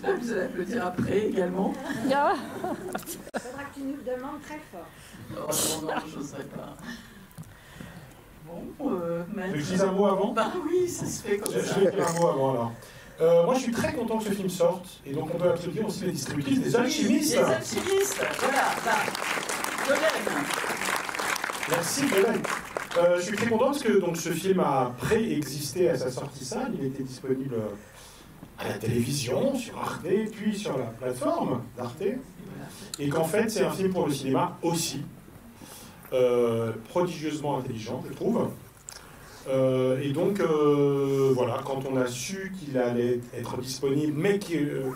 j'espère que vous allez applaudir après également. Il faudra que tu nous le demandes très fort. Oh, non, je n'oserais pas. Bon, je dis un mot avant? Bah oui, ça se fait comme ça. Je vais dire un mot avant alors. Moi, je suis très content que ce film sorte, et donc on peut applaudir aussi les distributrices des Alchimistes. Les Alchimistes, voilà, Dolène. Merci, Dolène. Je suis très content parce que donc, ce film a préexisté à sa sortie salle. Il était disponible à la télévision, sur Arte, puis sur la plateforme d'Arte. Et qu'en fait, c'est un film pour le cinéma aussi. Prodigieusement intelligent, je trouve. Et donc, voilà, quand on a su qu'il allait être disponible, mais qu'il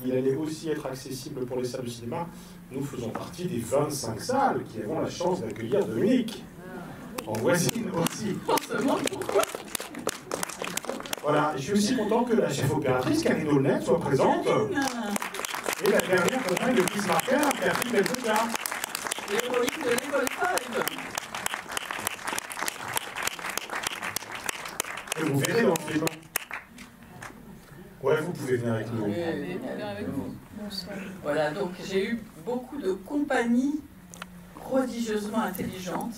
allait aussi être accessible pour les salles de cinéma, nous faisons partie des 25 salles qui avons la chance d'accueillir Dominique. En voisine aussi. Pourquoi? Voilà, et je suis aussi content que la chef opératrice, Karine Aulnet, soit présente. Et la dernière compagne de Chris Marker, Catherine Belzeca. L'héroïne de l'école 5. Et vous verrez dans le film. Ouais, vous pouvez venir avec nous. Oui, avec vous. Voilà, donc j'ai eu beaucoup de compagnies prodigieusement intelligentes,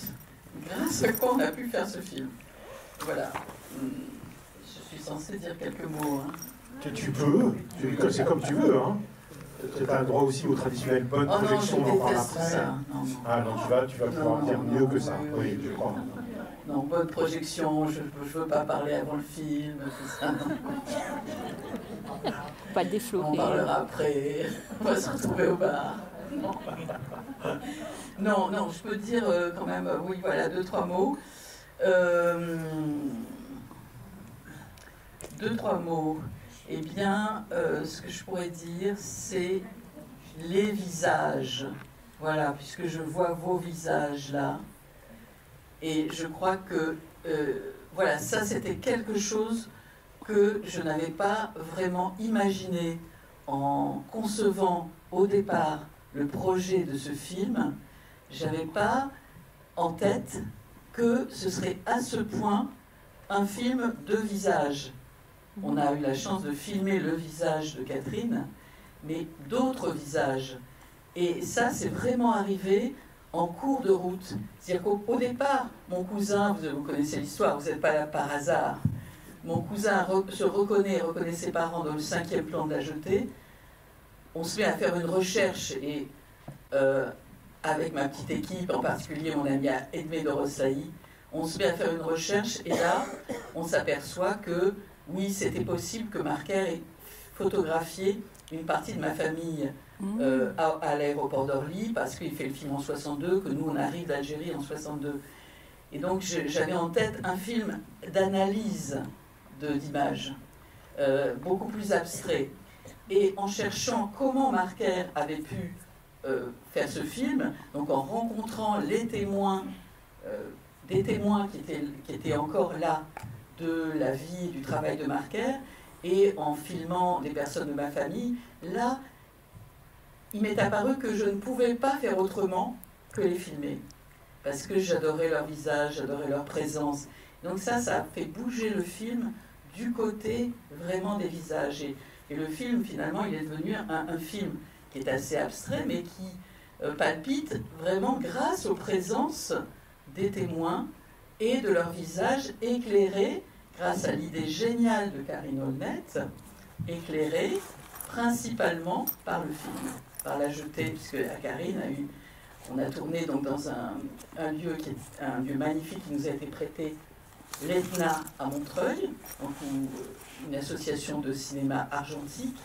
grâce à quoi on a pu faire ce film. Voilà. Je suis censée dire quelques mots. Hein. Tu peux, c'est comme tu veux. Hein. Tu as le droit aussi au traditionnel bonne projection, on en parle après. Ça. Non. Ah non, tu vas pouvoir dire mieux que ça. Oui, je crois. Non, bonne projection, je veux pas parler avant le film, tout ça. Pas le développer. On parlera après, on va se retrouver au bar. Non, je peux dire quand même, oui, voilà, 2-3 mots. 2-3 mots. Eh bien, ce que je pourrais dire, c'est les visages. Voilà, puisque je vois vos visages là. Et je crois que, voilà, ça c'était quelque chose que je n'avais pas vraiment imaginé en concevant au départ le projet de ce film. Je n'avais pas en tête que ce serait à ce point un film de visage. On a eu la chance de filmer le visage de Catherine, mais d'autres visages. Et ça, c'est vraiment arrivé en cours de route. C'est-à-dire qu'au départ, mon cousin, vous connaissez l'histoire, vous n'êtes pas là par hasard, mon cousin reconnaît ses parents dans le 5e plan de la jetée. On se met à faire une recherche et avec ma petite équipe, en particulier mon ami Edmé de Rossailly, on se met à faire une recherche et là, on s'aperçoit que oui, c'était possible que Marker ait photographié une partie de ma famille à l'aéroport d'Orly, parce qu'il fait le film en 62, que nous on arrive d'Algérie en 62. Et donc j'avais en tête un film d'analyse d'images, beaucoup plus abstrait. Et en cherchant comment Marker avait pu faire ce film, donc en rencontrant les témoins, des témoins qui étaient encore là de la vie et du travail de Marker, et en filmant des personnes de ma famille, là, il m'est apparu que je ne pouvais pas faire autrement que les filmer. Parce que j'adorais leur visage, j'adorais leur présence. Donc ça a fait bouger le film du côté vraiment des visages. Et le film, finalement, il est devenu un film qui est assez abstrait, mais qui palpite vraiment grâce aux présences des témoins et de leur visage éclairés, grâce à l'idée géniale de Karine Aulnet, éclairés principalement par le film, par la jetée, puisque Karine on a tourné donc dans un lieu qui est un lieu magnifique qui nous a été prêté, l'Etna à Montreuil, donc une association de cinéma argentique,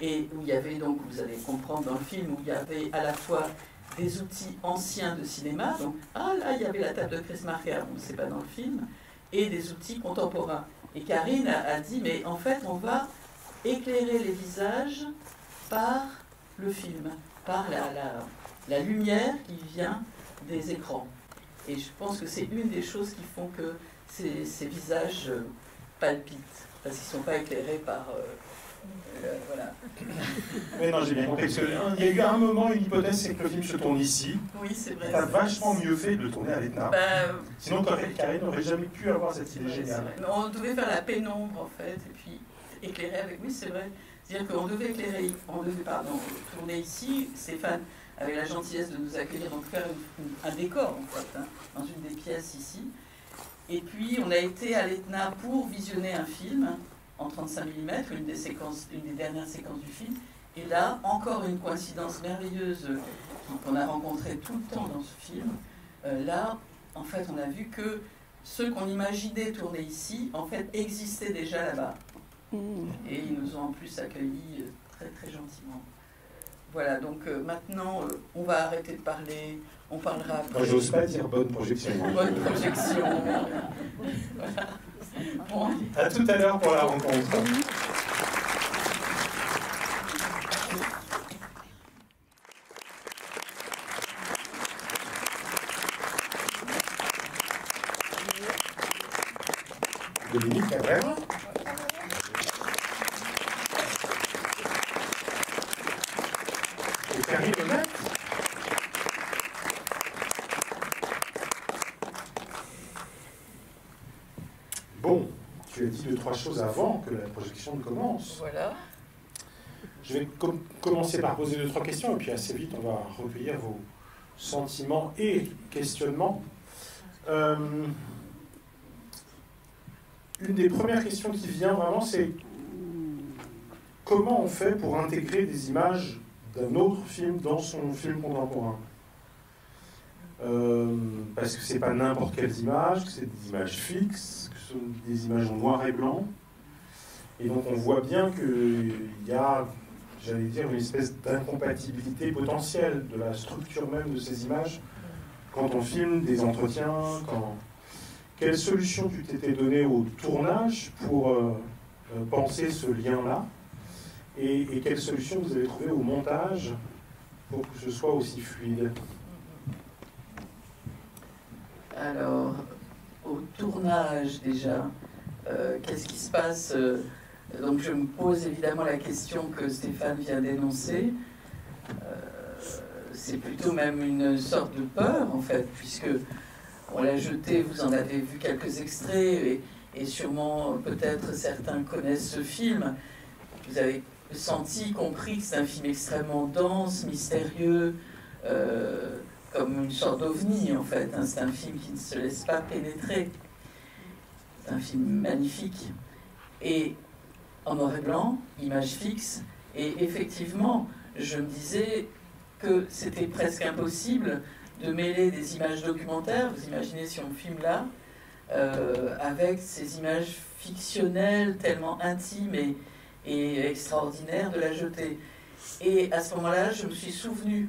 et où il y avait donc, vous allez comprendre dans le film, où il y avait à la fois des outils anciens de cinéma, donc là il y avait la table de Chris Marker, on ne sait pas dans le film, et des outils contemporains. Et Karine a dit, mais en fait on va éclairer les visages par le film, par la lumière qui vient des écrans. Et je pense que c'est une des choses qui font que ces visages palpitent, parce qu'ils ne sont pas éclairés par... voilà. Mais non, j'ai bien compris, parce qu'il y a eu un moment, une hypothèse, c'est que le film se tourne ici. Oui, c'est vrai. T'as vachement mieux fait de le tourner à l'Etna. Sinon, Karine n'aurait jamais pu avoir cette idée géniale. On devait faire la pénombre, en fait, et puis éclairer avec... Oui, c'est vrai. C'est-à-dire qu'on devait tourner ici. Stéphane avait la gentillesse de nous accueillir, donc faire un décor, en fait, hein, dans une des pièces ici. Et puis, on a été à l'Etna pour visionner un film en 35 mm, une des dernières séquences du film. Et là, encore une coïncidence merveilleuse qu'on a rencontrée tout le temps dans ce film. Là, en fait, on a vu que ceux qu'on imaginait tourner ici, en fait, existaient déjà là-bas. Et ils nous ont en plus accueillis très, très gentiment. Voilà, donc maintenant, on va arrêter de parler. On parlera après. Moi, j'ose pas dire bonne projection. Bonne projection. Voilà. Bon. À tout à l'heure pour la rencontre. Dominique Cabrera. Et Karine Lemaitre. Bon, tu as dit 2-3 choses avant que la projection ne commence. Voilà. Je vais commencer par poser 2-3 questions et puis assez vite on va recueillir vos sentiments et questionnements. Une des premières questions qui vient vraiment, c'est comment on fait pour intégrer des images d'un autre film dans son film contemporain. Parce que c'est pas n'importe quelles images, que c'est des images fixes, que ce sont des images en noir et blanc. Et donc on voit bien qu'il y a, j'allais dire, une espèce d'incompatibilité potentielle de la structure même de ces images quand on filme des entretiens, quand... Quelle solution tu t'étais donnée au tournage pour penser ce lien-là et quelle solution vous avez trouvée au montage pour que ce soit aussi fluide? Alors, au tournage déjà, qu'est-ce qui se passe? Donc je me pose évidemment la question que Stéphane vient d'énoncer. C'est plutôt même une sorte de peur en fait, puisque on l'a jeté, vous en avez vu quelques extraits, et sûrement peut-être certains connaissent ce film. Vous avez senti, compris que c'est un film extrêmement dense, mystérieux, comme une sorte d'ovni en fait. Hein. C'est un film qui ne se laisse pas pénétrer. C'est un film magnifique. Et en noir et blanc, image fixe, et effectivement, je me disais que c'était presque impossible de mêler des images documentaires, vous imaginez si on filme là, avec ces images fictionnelles tellement intimes et extraordinaires de la jetée. Et à ce moment-là, je me suis souvenu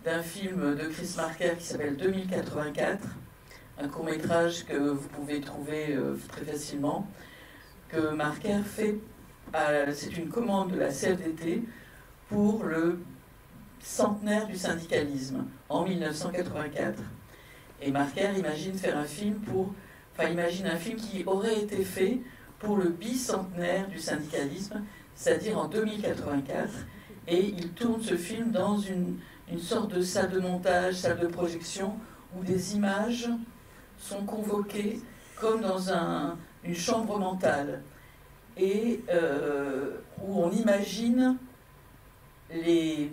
d'un film de Chris Marker qui s'appelle 2084, un court-métrage que vous pouvez trouver très facilement, que Marker fait, c'est une commande de la CFDT pour le centenaire du syndicalisme en 1984. Et Marker imagine faire un film imagine un film qui aurait été fait pour le bicentenaire du syndicalisme, c'est-à-dire en 2084. Et il tourne ce film dans une sorte de salle de montage, salle de projection, où des images sont convoquées comme dans une chambre mentale, et où on imagine les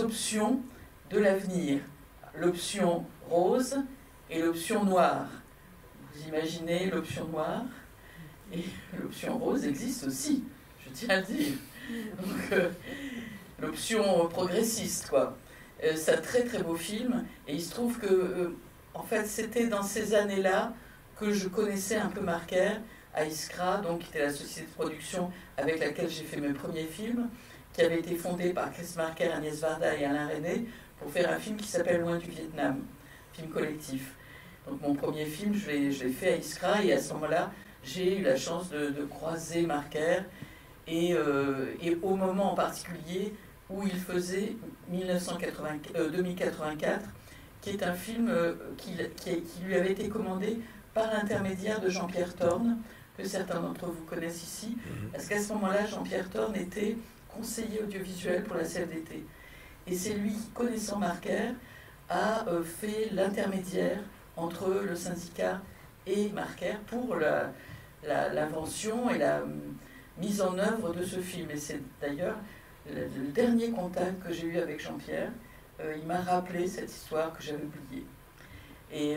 options de l'avenir, l'option rose et l'option noire. Vous imaginez l'option noire, et l'option rose existe aussi, je tiens à le dire. Donc, l'option progressiste, quoi. C'est un très très beau film, et il se trouve que, en fait, c'était dans ces années-là que je connaissais un peu Marker à Iskra, donc qui était la société de production avec laquelle j'ai fait mes premiers films, qui avait été fondée par Chris Marker, Agnès Varda et Alain Resnais pour faire un film qui s'appelle Loin du Vietnam, film collectif. Donc mon premier film, je l'ai fait à Iskra, et à ce moment-là, j'ai eu la chance de croiser Marker, et au moment en particulier où il faisait 2084, qui est un film qui lui avait été commandé par l'intermédiaire de Jean-Pierre Thorne, que certains d'entre vous connaissent ici, parce qu'à ce moment-là, Jean-Pierre Thorne était conseiller audiovisuel pour la CFDT. Et c'est lui qui, connaissant Marker, a fait l'intermédiaire entre le syndicat et Marker pour l'invention et mise en œuvre de ce film. Et c'est d'ailleurs le dernier contact que j'ai eu avec Jean-Pierre. Il m'a rappelé cette histoire que j'avais oubliée. Et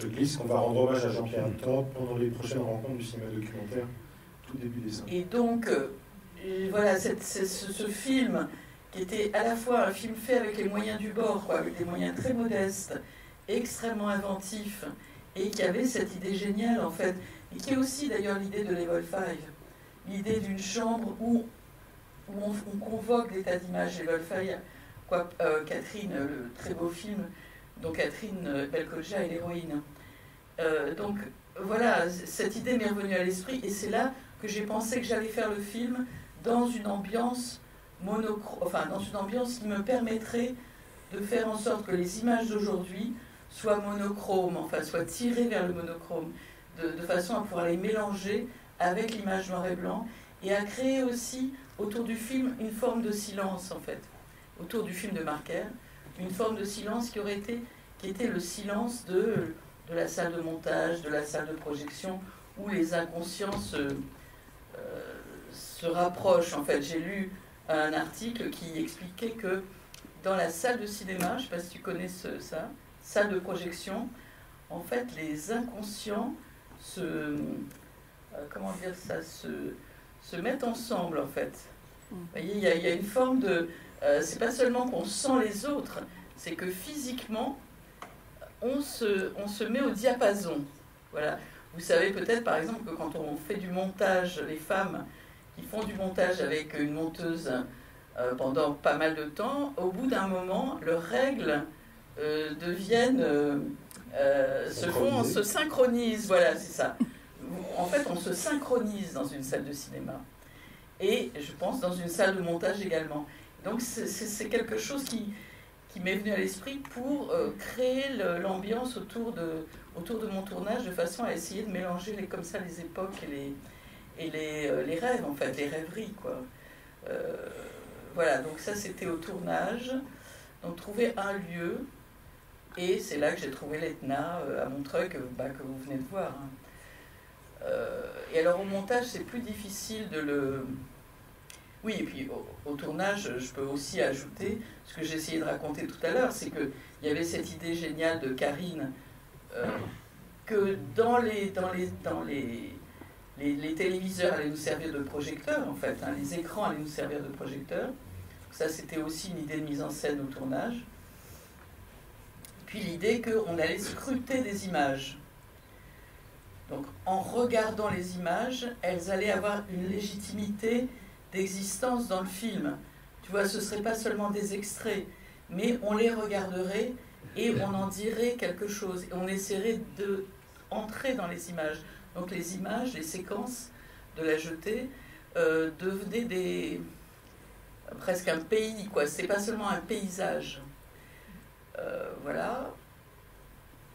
je glisse qu'on va rendre hommage à Jean-Pierre Thorpe pendant les prochaines rencontres du cinéma documentaire, tout début décembre. Et donc, voilà, ce film qui était à la fois un film fait avec les moyens du bord, quoi, avec des moyens très modestes, extrêmement inventifs, et qui avait cette idée géniale, en fait, et qui est aussi d'ailleurs l'idée de Level 5, l'idée d'une chambre où on convoque l'état d'image. Level 5, quoi, Catherine, le très beau film, dont Catherine Belkolja est l'héroïne. Donc voilà, cette idée m'est revenue à l'esprit, et c'est là que j'ai pensé que j'allais faire le film dans une ambiance dans une ambiance qui me permettrait de faire en sorte que les images d'aujourd'hui soient monochromes, enfin soient tirées vers le monochrome, de façon à pouvoir les mélanger avec l'image noir et blanc, et à créer aussi autour du film une forme de silence, en fait, autour du film de Marker, une forme de silence qui était le silence de la salle de montage, de la salle de projection, où les inconscients se rapprochent. En fait, j'ai lu un article qui expliquait que dans la salle de cinéma, je ne sais pas si tu connais ça, salle de projection, en fait, les inconscients se mettent ensemble, en fait. Vous voyez, il y a une forme de... c'est pas seulement qu'on sent les autres, c'est que physiquement, on se met au diapason. Voilà. Vous savez peut-être, par exemple, que quand on fait du montage, les femmes qui font du montage avec une monteuse pendant pas mal de temps, au bout d'un moment, leurs règles deviennent... se synchronisent, voilà, c'est ça. En fait, on se synchronise dans une salle de cinéma. Et je pense dans une salle de montage également. Donc c'est quelque chose qui m'est venu à l'esprit pour créer l'ambiance autour de mon tournage, de façon à essayer de mélanger comme ça les époques et les rêves, en fait, les rêveries, quoi. Voilà, donc ça c'était au tournage. Donc trouver un lieu, et c'est là que j'ai trouvé l'Etna à Montreuil que vous venez de voir. Hein. Et alors au montage c'est plus difficile de le... Oui, et puis au tournage, je peux aussi ajouter ce que j'ai essayé de raconter tout à l'heure, c'est qu'il y avait cette idée géniale de Karine que dans les téléviseurs allaient nous servir de projecteurs, en fait, hein, les écrans allaient nous servir de projecteurs. Ça, c'était aussi une idée de mise en scène au tournage. Puis l'idée qu'on allait scruter des images. Donc, en regardant les images, elles allaient avoir une légitimité d'existence dans le film. Tu vois, ce ne serait pas seulement des extraits, mais on les regarderait et on en dirait quelque chose. Et on essaierait d'entrer dans les images. Donc les images, les séquences de la jetée devenaient presque un pays, quoi. C'est pas seulement un paysage. Voilà.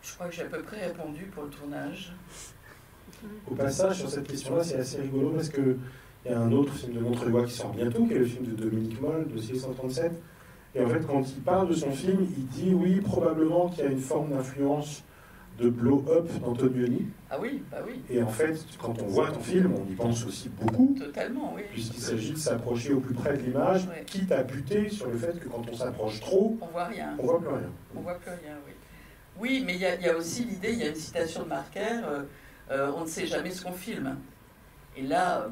Je crois que j'ai à peu près répondu pour le tournage. Au passage, sur cette question-là, c'est assez rigolo parce qu'il y a un autre film de Montreuil qui sort bientôt, qui est le film de Dominique Moll, Dossier 137. Et en fait, quand il parle de son film, il dit oui, probablement qu'il y a une forme d'influence de blow-up d'Antonioni. Ah oui, bah oui. Et en fait, quand on voit ton film, on y pense aussi beaucoup. Totalement, oui. Puisqu'il s'agit de s'approcher au plus près de l'image, ouais. Quitte à buter sur le fait que quand on s'approche trop, on voit rien. On voit plus rien. On voit plus rien, oui. Oui, mais il y a aussi l'idée, il y a une citation de Marker, on ne sait jamais ce qu'on filme. Et là,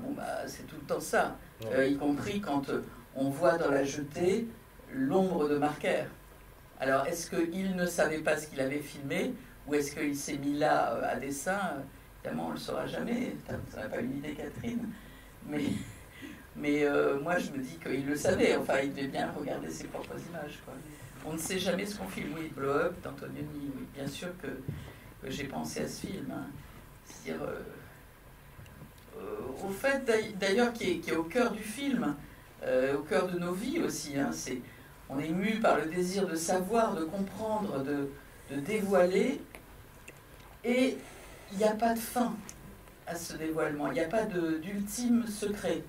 c'est tout le temps ça. Y compris quand on voit dans la jetée l'ombre de Marker. Alors, est-ce qu'il ne savait pas ce qu'il avait filmé, ou est-ce qu'il s'est mis là à dessein? Évidemment, on ne le saura jamais. Ça n'a pas une idée, Catherine. Mais moi, je me dis qu'il le savait. Enfin, il devait bien regarder ses propres images, quoi. On ne sait jamais ce qu'on filme. Oui, Blow Up d'Antonioni, oui. Bien sûr que j'ai pensé à ce film. Hein. C'est-à-dire, au fait, d'ailleurs, qui est au cœur du film, au cœur de nos vies aussi. Hein, on est ému par le désir de savoir, de comprendre, de dévoiler. Et il n'y a pas de fin à ce dévoilement. Il n'y a pas d'ultime secret.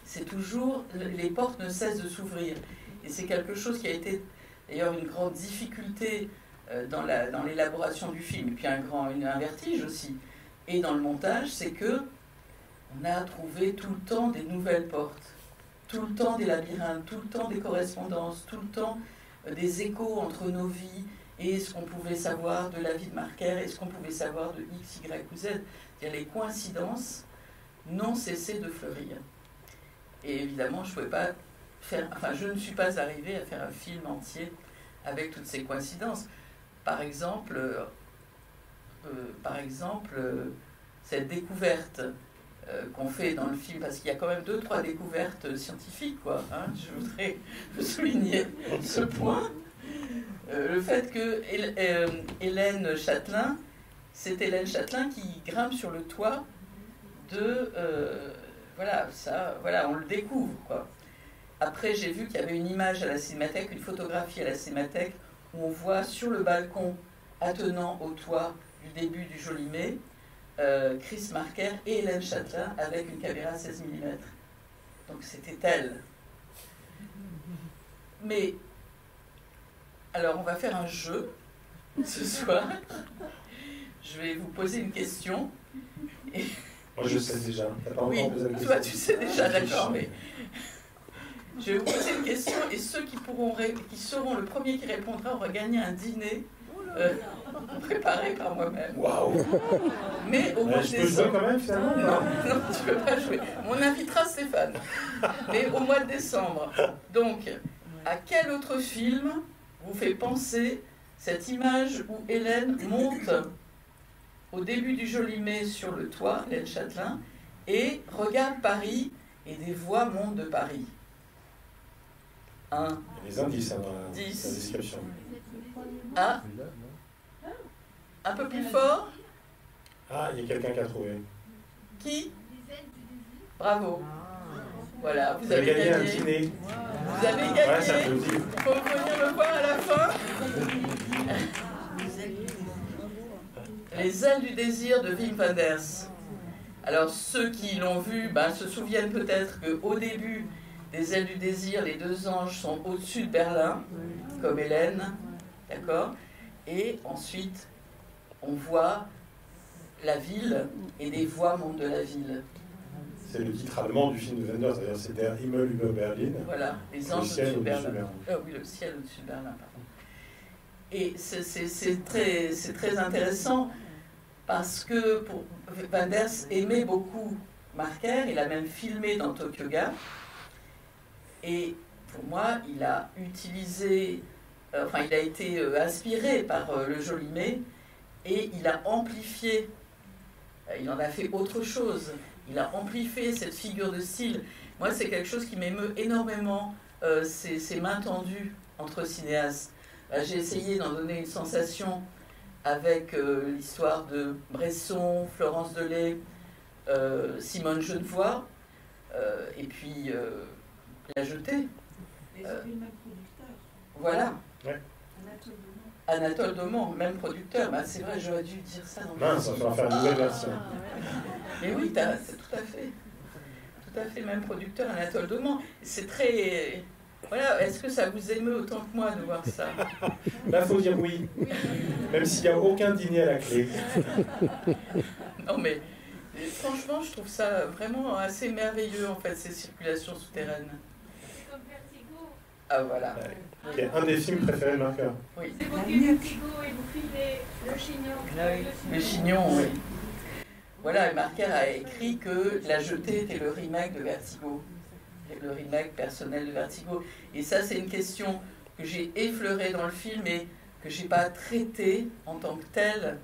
C'est toujours... Les portes ne cessent de s'ouvrir. Et c'est quelque chose qui a été, d'ailleurs, une grande difficulté dans l'élaboration du film. Et puis un vertige aussi. Et dans le montage, c'est que on a trouvé tout le temps des nouvelles portes, tout le temps des labyrinthes, tout le temps des correspondances, tout le temps des échos entre nos vies et ce qu'on pouvait savoir de la vie de Marker et ce qu'on pouvait savoir de X, Y ou Z. C'est-à-dire les coïncidences n'ont cessé de fleurir. Et évidemment, je ne suis pas arrivée à faire un film entier avec toutes ces coïncidences. Par exemple, cette découverte qu'on fait dans le film, parce qu'il y a quand même 2-3 découvertes scientifiques, quoi, hein, je voudrais souligner ce point. Le fait que Hélène Châtelain, c'est Hélène Châtelain qui grimpe sur le toit de... on le découvre, quoi. Après, j'ai vu qu'il y avait une image à la Cinémathèque, une photographie à la Cinémathèque, où on voit sur le balcon attenant au toit du début du Jolimet, Chris Marker et Hélène Châtelain avec une caméra 16 mm. Donc c'était elle. Mais, alors on va faire un jeu ce soir. Je vais vous poser une question. Et... Moi je sais déjà. Oui, toi tu sais déjà, d'accord, mais... Je vais vous poser une question et ceux qui seront le premier qui répondra aura gagné un dîner préparé par moi-même. Waouh! Mais au mois de décembre... Je peux jouer quand même finalement? Non, tu ne peux pas jouer. On invitera Stéphane. Mais au mois de décembre. Donc, à quel autre film vous fait penser cette image où Hélène monte au début du Jolimet sur le toit, Hélène Châtelain, et regarde Paris et des voix montent de Paris? Les indices dans la 10. description. Ah, un peu plus fort. Ah, il y a quelqu'un qui a trouvé. Qui? Bravo. Voilà, vous Vous avez gagné un gagné. dîner. Vous avez gagné. Ouais, ça peut dire. Il faut venir me voir à la fin. Les ailes du désir de Wim Wenders. Alors ceux qui l'ont vu se souviennent peut-être qu'au début des ailes du désir, les deux anges sont au-dessus de Berlin, comme Hélène, d'accord? Et ensuite, on voit la ville et des voix montent de la ville. C'est le titre allemand du film de Wenders, c'est-à-dire c'est Der Himmel über Berlin. Voilà, les anges au-dessus de Berlin. Oui, le ciel au-dessus de Berlin, pardon. Et c'est très intéressant parce que Wenders aimait beaucoup Marker, il a même filmé dans Tokyo Gap. Et pour moi, il a utilisé, il a été inspiré par le Jolimet et il a amplifié, il en a fait autre chose. Il a amplifié cette figure de style. Moi, c'est quelque chose qui m'émeut énormément, ces mains tendues entre cinéastes. J'ai essayé d'en donner une sensation avec l'histoire de Bresson, Florence Delay, Simone Genevoix, et puis La Jetée. Les même producteur. Voilà. Ouais. Anatole Daumont, même producteur. C'est vrai, j'aurais dû dire ça dans le Mince, on va faire une nouvelle version. Mais oui, c'est tout à fait même producteur, Anatole Daumont. C'est très... Voilà, est-ce que ça vous émeut autant que moi de voir ça? Là, il faut dire oui. Même s'il n'y a aucun dîner à la clé. Non, mais franchement, je trouve ça vraiment assez merveilleux, en fait, ces circulations souterraines. C'est comme Vertigo. Ah, voilà. Qui est un des films préférés de Marker. Oui. C'est évoqué Vertigo et vous filez le chignon. Le chignon, oui. Voilà, et Marker a écrit que La Jetée était le remake de Vertigo. Le remake personnel de Vertigo. Et ça, c'est une question que j'ai effleurée dans le film et que je n'ai pas traitée en tant que telle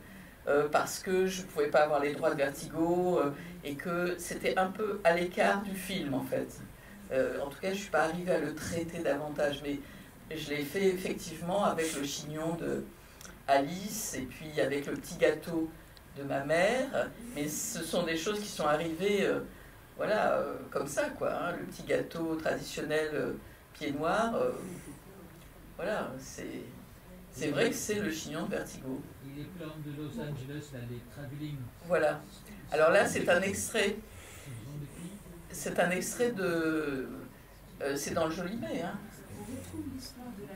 parce que je ne pouvais pas avoir les droits de Vertigo et que c'était un peu à l'écart du film, en fait. En tout cas, je ne suis pas arrivée à le traiter davantage, mais je l'ai fait effectivement avec le chignon de Alice et puis avec le petit gâteau de ma mère. Mais ce sont des choses qui sont arrivées... comme ça, quoi, hein, le petit gâteau traditionnel pied noir, voilà, c'est vrai que c'est le chignon de Vertigo. Et les plantes de Los Angeles, là, les travelling. Voilà. Alors là, c'est un extrait. C'est un extrait de... c'est dans le Jolimet, hein.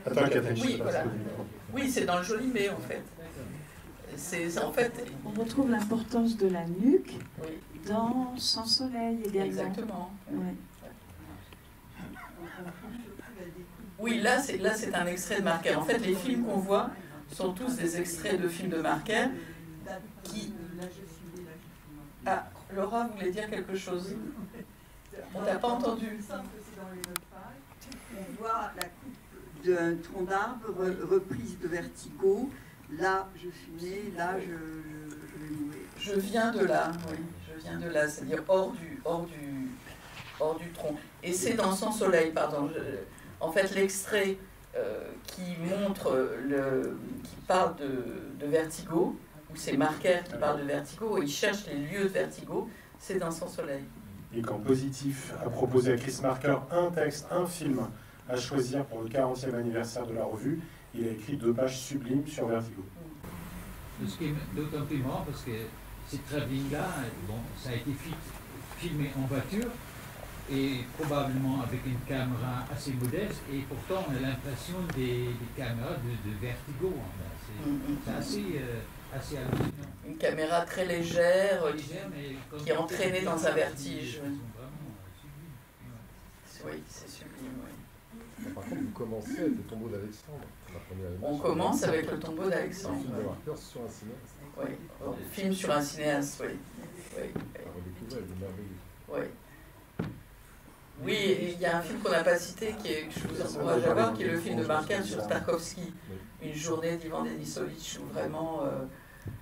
Attends, Catherine, Oui, voilà. Oui, c'est dans le Jolimet, en fait. en fait... On retrouve l'importance de la nuque Oui. dans Sans soleil également. Exactement. Ouais. Oui, là c'est un extrait de Marker. En fait, les films qu'on voit sont tous des extraits de films de Marker qui... Ah, Laura voulait dire quelque chose. On t'a pas entendu. On voit la coupe d'un tronc d'arbre reprise de Vertigo. Là, je suis née, là, je vais mourir. Je viens de là, oui. Je viens de là, c'est-à-dire hors du tronc. Et c'est dans Sans soleil, pardon. En fait, l'extrait qui montre, qui parle de Vertigo, où c'est Marker qui parle de Vertigo, et il cherche les lieux de Vertigo, c'est dans Sans soleil. Et qu'en positif a proposé à Chris Marker un texte, un film à choisir pour le 40e anniversaire de la revue. Il a écrit 2 pages sublimes sur Vertigo. Ce qui est d'autant plus marrant parce que ces travelling-là, bon, ça a été filmé en voiture et probablement avec une caméra assez modeste, et pourtant on a l'impression des caméras de Vertigo. C'est assez hallucinant. Une caméra très légère, Mais qui est entraînée dans un vertige. Ils sont vraiment sublimes. Oui, c'est sublime, oui. Par contre, vous commencez avec le tombeau d'Alexandre. On commence avec le tombeau d'Alexandre. Un film de Marker sur un cinéaste. Oui, film sur un cinéaste, oui. Oui, À redécouvrir, il est merveilleux. oui. Oui, et il y a un film qu'on n'a pas cité, que je vous encourage à voir, qui est le film de Marker sur Tarkovsky, Une journée d'Ivan Denisovitch, où vraiment,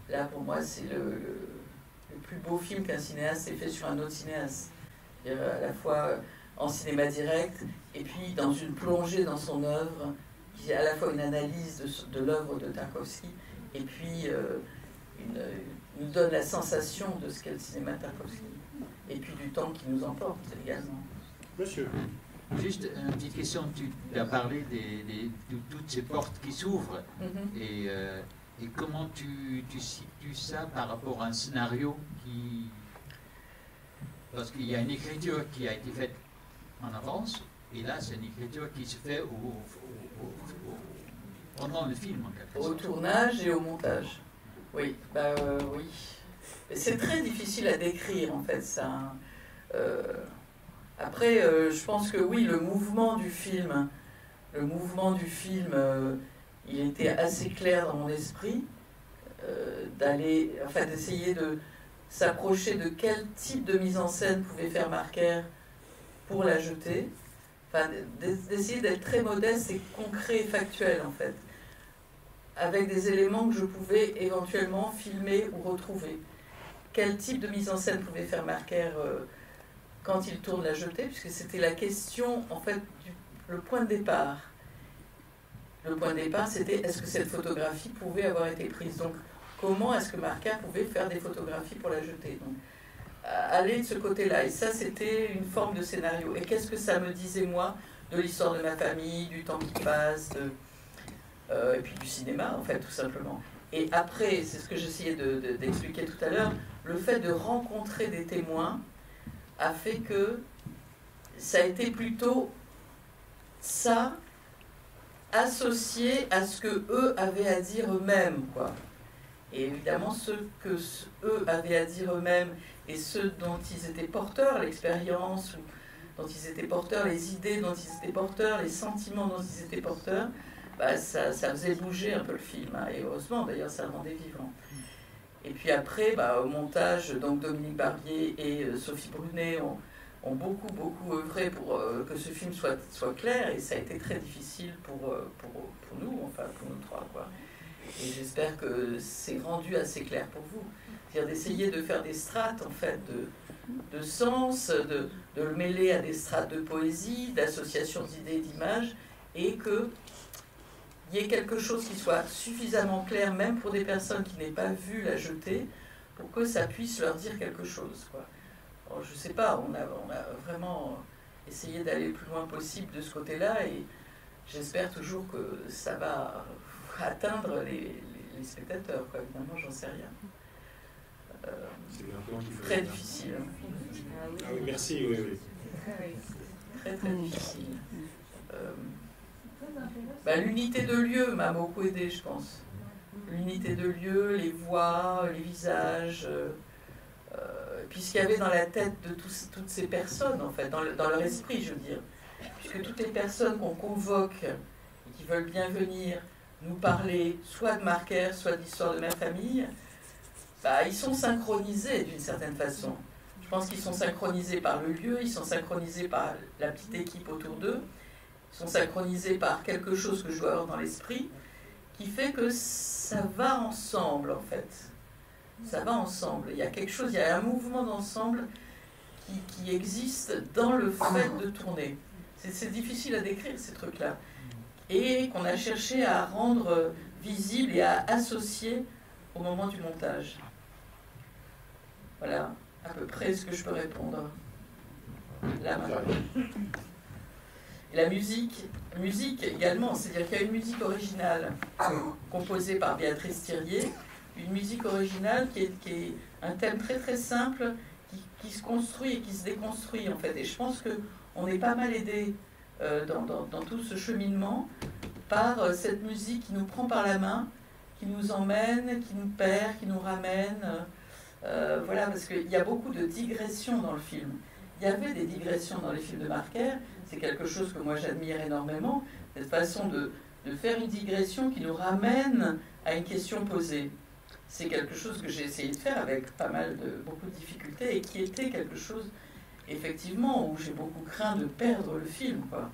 là pour moi, c'est le plus beau film qu'un cinéaste ait fait sur un autre cinéaste. À la fois en cinéma direct, et puis dans une plongée dans son œuvre, qui est à la fois une analyse de l'œuvre de Tarkovsky, et puis nous donne la sensation de ce qu'est le cinéma de Tarkovsky, et puis du temps qui nous emporte également. Monsieur. Juste une petite question, tu as parlé de toutes ces portes qui s'ouvrent, et comment tu situes ça par rapport à un scénario qui... Parce qu'il y a une écriture qui a été faite en avance, et là c'est une écriture qui se fait pendant le film en quelque sorte. Au tournage et au montage. Oui, oui. C'est très difficile à décrire en fait ça. Après, je pense que oui, le mouvement du film, il était assez clair dans mon esprit, d'essayer de s'approcher de quel type de mise en scène pouvait faire Marker pour la jeter, d'essayer d'être très modeste et concret et factuel en fait, avec des éléments que je pouvais éventuellement filmer ou retrouver. Quel type de mise en scène pouvait faire Marker quand il tourne la jetée, puisque c'était la question, en fait, le point de départ. Le point de départ, c'était est-ce que cette photographie pouvait avoir été prise? Donc, comment est-ce que Marker pouvait faire des photographies pour la jeter? Donc, aller de ce côté-là. Et ça, c'était une forme de scénario. Et qu'est-ce que ça me disait, moi, de l'histoire de ma famille, du temps qui passe, et puis du cinéma, en fait, tout simplement. Et après, c'est ce que j'essayais d'expliquer tout à l'heure, le fait de rencontrer des témoins a fait que ça a été plutôt ça associé à ce que eux avaient à dire eux-mêmes, quoi. Et évidemment, ce que eux avaient à dire eux-mêmes et ceux dont ils étaient porteurs, l'expérience dont ils étaient porteurs, les idées dont ils étaient porteurs, les sentiments dont ils étaient porteurs, ça faisait bouger un peu le film, hein. Et heureusement, d'ailleurs, ça le rendait vivant. Et puis après, au montage, donc Dominique Barbier et Sophie Brunet ont beaucoup œuvré pour que ce film soit clair, et ça a été très difficile pour nous, enfin pour nous trois, quoi. Et j'espère que c'est rendu assez clair pour vous. C'est-à-dire d'essayer de faire des strates, en fait, de sens, de le mêler à des strates de poésie, d'association d'idées, d'images, et que il y ait quelque chose qui soit suffisamment clair, même pour des personnes qui n'aient pas vu la jetée, pour que ça puisse leur dire quelque chose, quoi. Alors, je ne sais pas, on a vraiment essayé d'aller le plus loin possible de ce côté-là, et j'espère toujours que ça va atteindre les spectateurs, quoi. Évidemment, j'en sais rien. Très difficile. Ah oui, merci, oui. Très difficile. L'unité de lieu m'a beaucoup aidé, je pense. l'unité de lieu, les voix, les visages, puis ce qu'il y avait dans la tête de toutes ces personnes, en fait, dans leur esprit, je veux dire. Puisque toutes les personnes qu'on convoque et qui veulent bien venir nous parler soit de Marker, soit de l'histoire de ma famille, bah, ils sont synchronisés d'une certaine façon. Je pense qu'ils sont synchronisés par le lieu, ils sont synchronisés par la petite équipe autour d'eux, ils sont synchronisés par quelque chose que je dois avoir dans l'esprit, qui fait que ça va ensemble, en fait. Ça va ensemble. Il y a quelque chose, il y a un mouvement d'ensemble qui existe dans le fait de tourner. C'est difficile à décrire, ces trucs-là. Et qu'on a cherché à rendre visible et à associer au moment du montage. Voilà, à peu près ce que je peux répondre là maintenant. Et la musique également, c'est-à-dire qu'il y a une musique originale composée par Béatrice Thirier, une musique originale qui est un thème très très simple, qui se construit et qui se déconstruit en fait. Et je pense qu'on est pas mal aidé dans tout ce cheminement par cette musique qui nous prend par la main, qui nous emmène, qui nous perd, qui nous ramène. Voilà, parce qu'il y a beaucoup de digressions dans le film. Il y avait des digressions dans les films de Marker, c'est quelque chose que moi j'admire énormément, cette façon de faire une digression qui nous ramène à une question posée. C'est quelque chose que j'ai essayé de faire avec beaucoup de difficultés et qui était quelque chose, effectivement, où j'ai beaucoup craint de perdre le film, quoi.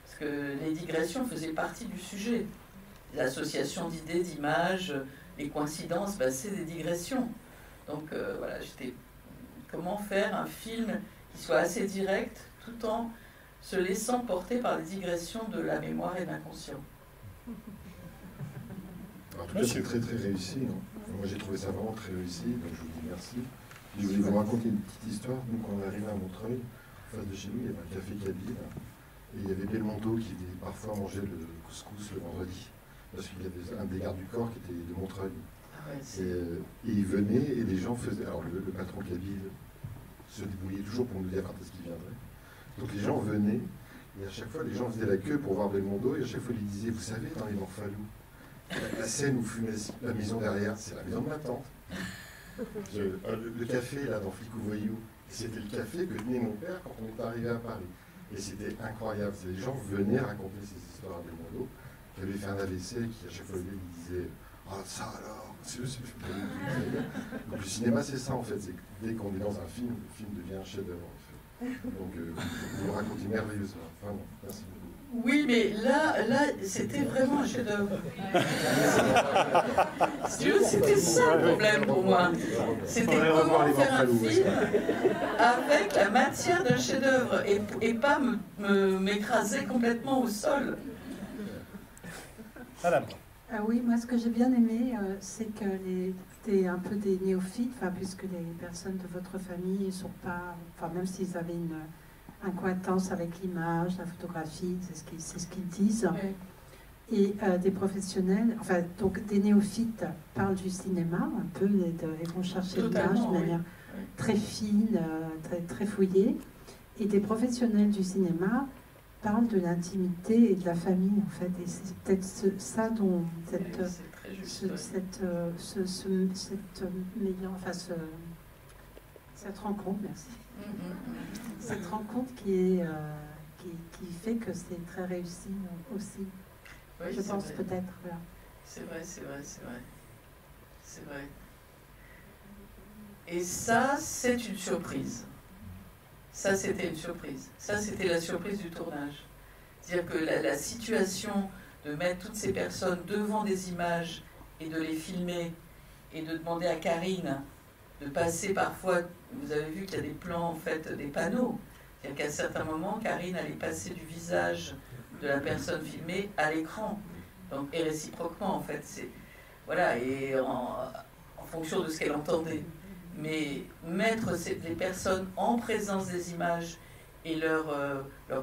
Parce que les digressions faisaient partie du sujet. L'association d'idées, d'images, les coïncidences, c'est des digressions. Donc voilà, comment faire un film qui soit assez direct tout en se laissant porter par les digressions de la mémoire et de l'inconscient. En tout cas, c'est très très réussi. Hein. Moi, j'ai trouvé ça vraiment très réussi, donc je vous dis merci. Je voulais vous raconter une petite histoire. Nous, quand on est arrivé à Montreuil, en face de chez nous, il y avait un café Kabyle, et il y avait Belmondo qui venait parfois manger le couscous le vendredi, parce qu'il y avait un des gardes du corps qui était de Montreuil. Et il venait et les gens faisaient. Alors le patron Kabyle se débrouillait toujours pour nous dire quand est-ce qu'il viendrait. Donc les gens venaient et à chaque fois les gens faisaient la queue pour voir Belmondo et à chaque fois ils disaient, vous savez, dans les Morphalous, la scène où fumait la maison derrière, c'est la maison de ma tante. Le café là dans Flic ou Voyou, c'était le café que tenait mon père quand on est arrivé à Paris. Et c'était incroyable. Les gens venaient raconter ces histoires à Belmondo, qui avait fait un AVC, qui à chaque fois il disait, ah ça alors. Donc le cinéma c'est ça en fait, c'est que dès qu'on est dans un film, le film devient un chef-d'œuvre en fait. Donc vous le racontez merveilleusement. Vraiment, merci beaucoup. Oui, mais là c'était vraiment un chef-d'œuvre. Si tu veux, c'était ça le problème pour moi. C'était comment faire un film avec la matière d'un chef-d'œuvre et pas m'écraser complètement au sol. Madame. Ah oui, moi ce que j'ai bien aimé, c'est que c'était un peu des néophytes, puisque les personnes de votre famille ne sont pas, même s'ils avaient une incohétence avec l'image, la photographie, c'est ce qu'ils disent, oui. Et des professionnels, donc des néophytes parlent du cinéma un peu, ils vont chercher l'image de manière très fine, très fouillée, et des professionnels du cinéma parle de l'intimité et de la famille en fait, et c'est peut-être ça dont cette rencontre, merci, cette rencontre qui fait que c'est très réussi aussi, oui, je pense vrai. Peut-être. Voilà. C'est vrai. Et ça, c'est une surprise. Ça, c'était une surprise. Ça, c'était la surprise du tournage. C'est-à-dire que la situation de mettre toutes ces personnes devant des images et de les filmer et de demander à Karine de passer parfois, vous avez vu qu'il y a des plans, en fait, des panneaux. C'est-à-dire qu'à certains moments, Karine allait passer du visage de la personne filmée à l'écran. Donc, et réciproquement, en fait. Voilà, et en fonction de ce qu'elle entendait. Mais mettre les personnes en présence des images et leur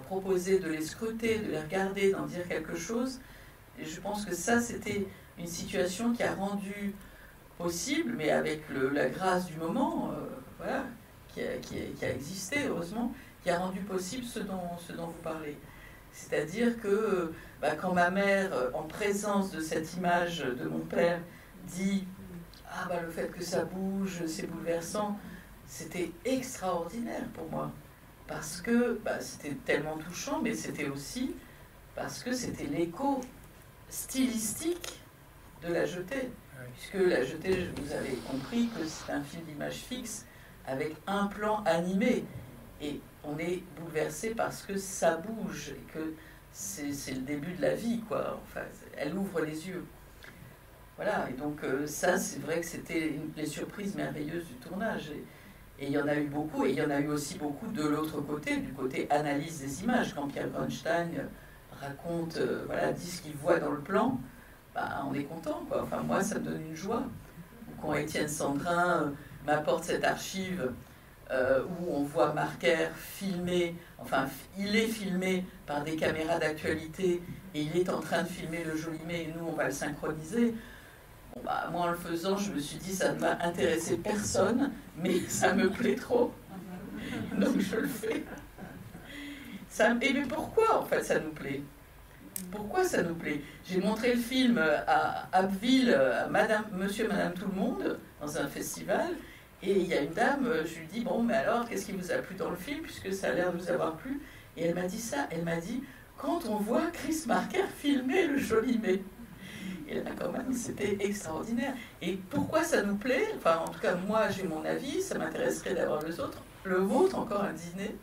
proposer de les scruter, de les regarder, d'en dire quelque chose, et je pense que ça, c'était une situation qui a rendu possible, mais avec la grâce du moment, voilà, qui a existé, heureusement, qui a rendu possible ce dont vous parlez. C'est-à-dire que quand ma mère, en présence de cette image de mon père, dit « Ah bah le fait que ça bouge, c'est bouleversant », c'était extraordinaire pour moi. Parce que bah, c'était tellement touchant, mais c'était aussi parce que c'était l'écho stylistique de La Jetée. Puisque La Jetée, vous avez compris que c'est un film d'image fixe avec un plan animé. Et on est bouleversé parce que ça bouge et que c'est le début de la vie, quoi. Enfin, elle ouvre les yeux. Voilà, et donc ça, c'est vrai que c'était les surprises merveilleuses du tournage. Et il y en a eu beaucoup, et il y en a eu aussi beaucoup de l'autre côté, du côté analyse des images. Quand Pierre Grunstein raconte, voilà, dit ce qu'il voit dans le plan, bah, on est content, quoi. Enfin, moi, ça me donne une joie. Quand Étienne Sandrin m'apporte cette archive où on voit Marker filmer, enfin, il est filmé par des caméras d'actualité, et il est en train de filmer le Jolimet, et nous, on va le synchroniser. Bon, bah, moi, en le faisant, je me suis dit, ça ne va intéresser personne, mais ça me plaît trop. Donc, je le fais. Et mais pourquoi, en fait, ça nous plaît? Pourquoi ça nous plaît? J'ai montré le film à Abbeville, à Monsieur et Madame Tout-le-Monde, dans un festival, et il y a une dame, je lui dis, bon, mais alors, qu'est-ce qui vous a plu dans le film, puisque ça a l'air de vous avoir plu? Et elle m'a dit ça, elle m'a dit, quand on voit Chris Marker filmer le Jolimet. Et là, quand même, c'était extraordinaire. Et pourquoi ça nous plaît? Enfin, en tout cas, moi, j'ai mon avis, ça m'intéresserait d'avoir le vôtre, encore un dîner.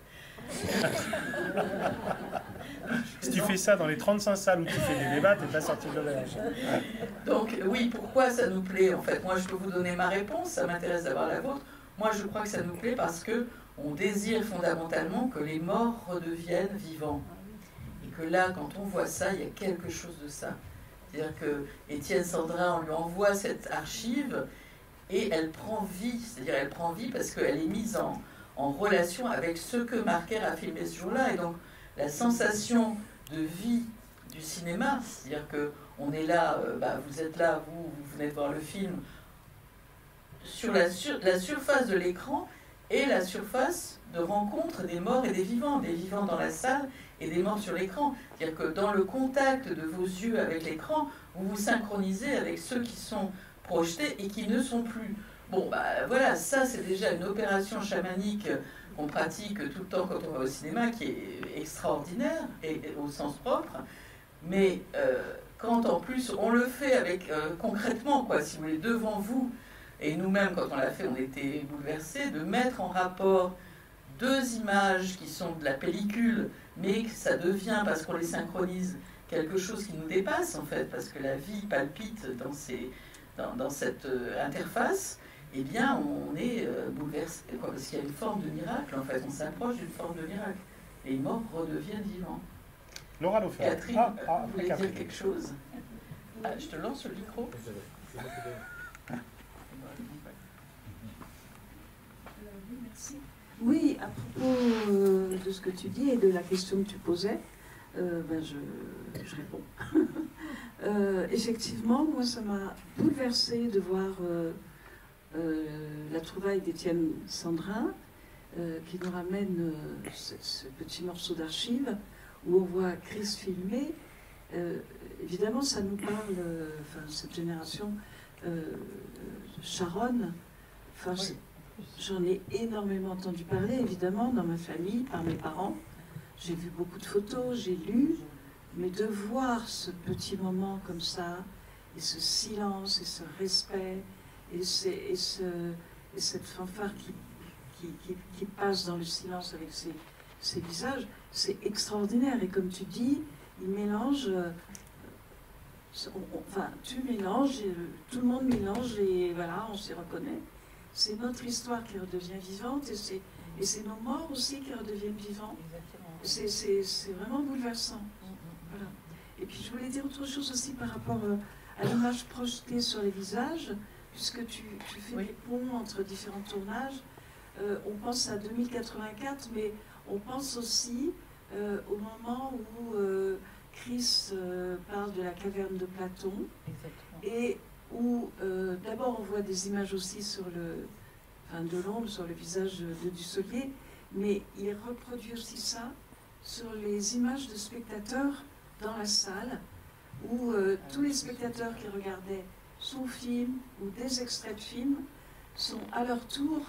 Si tu fais ça dans les 35 salles où tu fais des débats, t'es pas sorti de l'auberge. Donc oui, pourquoi ça nous plaît? En fait, moi je peux vous donner ma réponse, ça m'intéresse d'avoir la vôtre. Moi je crois que ça nous plaît parce que on désire fondamentalement que les morts redeviennent vivants. Et que là, quand on voit ça, il y a quelque chose de ça. C'est-à-dire que Étienne Sandrin, on lui envoie cette archive et elle prend vie. C'est-à-dire elle prend vie parce qu'elle est mise en relation avec ce que Marker a filmé ce jour-là. Et donc, la sensation de vie du cinéma, c'est-à-dire qu'on est là, vous êtes là, vous venez de voir le film, sur la surface de l'écran et la surface de rencontre des morts et des vivants dans la salle et des morts sur l'écran. C'est-à-dire que dans le contact de vos yeux avec l'écran, vous vous synchronisez avec ceux qui sont projetés et qui ne sont plus. Bon, voilà, ça c'est déjà une opération chamanique qu'on pratique tout le temps quand on va au cinéma, qui est extraordinaire, et au sens propre, mais quand en plus on le fait avec concrètement, quoi, si vous voulez, devant vous, et nous-mêmes quand on l'a fait, on était bouleversés, de mettre en rapport deux images qui sont de la pellicule, mais que ça devient, parce qu'on les synchronise, quelque chose qui nous dépasse en fait, parce que la vie palpite dans cette interface. Eh bien, on est bouleversé, quoi, parce qu'il y a une forme de miracle, en fait. On s'approche d'une forme de miracle. Les morts redeviennent vivants. Laura Loffer. Catherine, vous voulez dire quelque chose? Je te lance le micro. Merci. Oui, à propos de ce que tu dis et de la question que tu posais, je réponds. Effectivement, moi, ça m'a bouleversée de voir... la trouvaille d'Étienne Sandrin, qui nous ramène ce petit morceau d'archive où on voit Chris filmer. Évidemment, ça nous parle, cette génération, Sharon. Oui. J'en ai énormément entendu parler, évidemment, dans ma famille, par mes parents. J'ai vu beaucoup de photos, j'ai lu, mais de voir ce petit moment comme ça, et ce silence, et ce respect, et cette fanfare qui passe dans le silence avec ces visages, c'est extraordinaire. Et comme tu dis, il mélange, tu mélanges, tout le monde mélange, et voilà, on s'y reconnaît. C'est notre histoire qui redevient vivante, et c'est nos morts aussi qui redeviennent vivants. C'est vraiment bouleversant. Voilà. Et puis je voulais dire autre chose aussi par rapport à l'image projetée sur les visages. Puisque tu fais des ponts entre différents tournages, on pense à 2084, mais on pense aussi au moment où Chris parle de la caverne de Platon. Exactement. Et où d'abord on voit des images aussi de l'ombre sur le visage de Dussolier, mais il reproduit aussi ça sur les images de spectateurs dans la salle, où tous les spectateurs qui regardaient son film ou des extraits de films sont à leur tour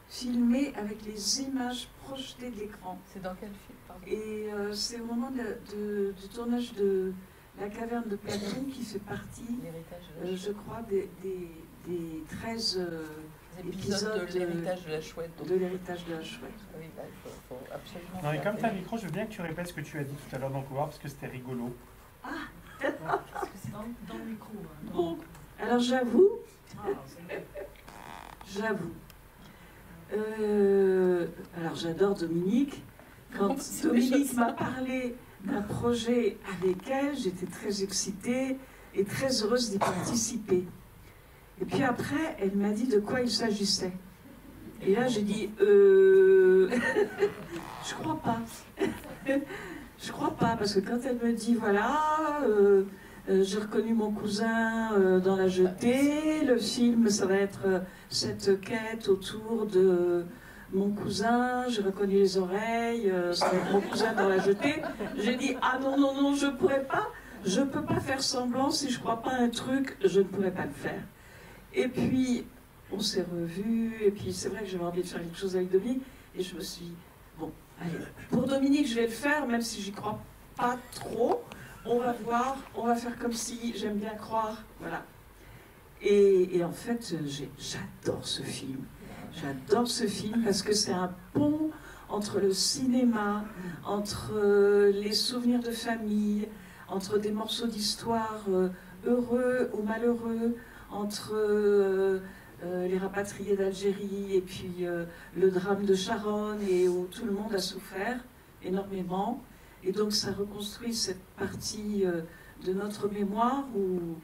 filmés avec les images projetées de l'écran. C'est dans quel film, pardon? Et c'est au moment du tournage de La Caverne de Platon qui fait partie, je crois, des 13 épisodes de l'héritage de la chouette. De l'héritage de la chouette. Oui, bah, il faut absolument. Non, et comme tu as un micro, je veux bien que tu répètes ce que tu as dit tout à l'heure dans le couloir parce que c'était rigolo. Ah, parce que c'est dans le micro. Hein, bon, alors j'avoue. Alors j'adore Dominique. Quand Dominique m'a parlé d'un projet avec elle, j'étais très excitée et très heureuse d'y participer. Et puis après, elle m'a dit de quoi il s'agissait. Et là, j'ai dit, je crois pas. Je crois pas, parce que quand elle me dit, voilà, j'ai reconnu mon cousin dans La Jetée, le film, ça va être cette quête autour de mon cousin, j'ai reconnu les oreilles, ça va être mon cousin dans La Jetée. J'ai dit, ah non, non, non, je pourrais pas, je peux pas faire semblant, si je crois pas à un truc, je ne pourrais pas le faire. Et puis, on s'est revus, et puis c'est vrai que j'avais envie de faire quelque chose avec Dominique, et je me suis dit, bon, allez, pour Dominique, je vais le faire, même si j'y crois pas trop, on va voir, on va faire comme si, j'aime bien croire, voilà. Et en fait, j'adore ce film. J'adore ce film parce que c'est un pont entre le cinéma, entre les souvenirs de famille, entre des morceaux d'histoire heureux ou malheureux, entre les rapatriés d'Algérie et puis le drame de Charonne et où tout le monde a souffert énormément. Et donc ça reconstruit cette partie de notre mémoire où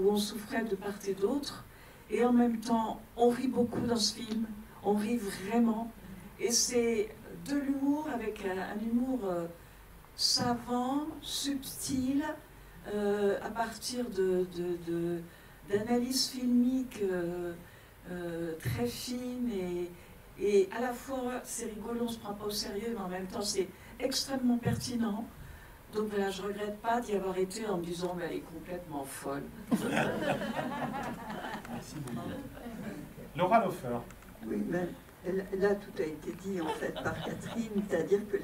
on souffrait de part et d'autre. Et en même temps, on rit beaucoup dans ce film, on rit vraiment. Et c'est de l'humour avec un humour savant, subtil, à partir d'analyses filmiques très fines. Et à la fois, c'est rigolo, on ne se prend pas au sérieux, mais en même temps, c'est extrêmement pertinent. Donc voilà, je ne regrette pas d'y avoir été en me disant mais elle est complètement folle. Merci beaucoup. Laura Lofer. Oui, ben, là tout a été dit en fait par Catherine, c'est-à-dire que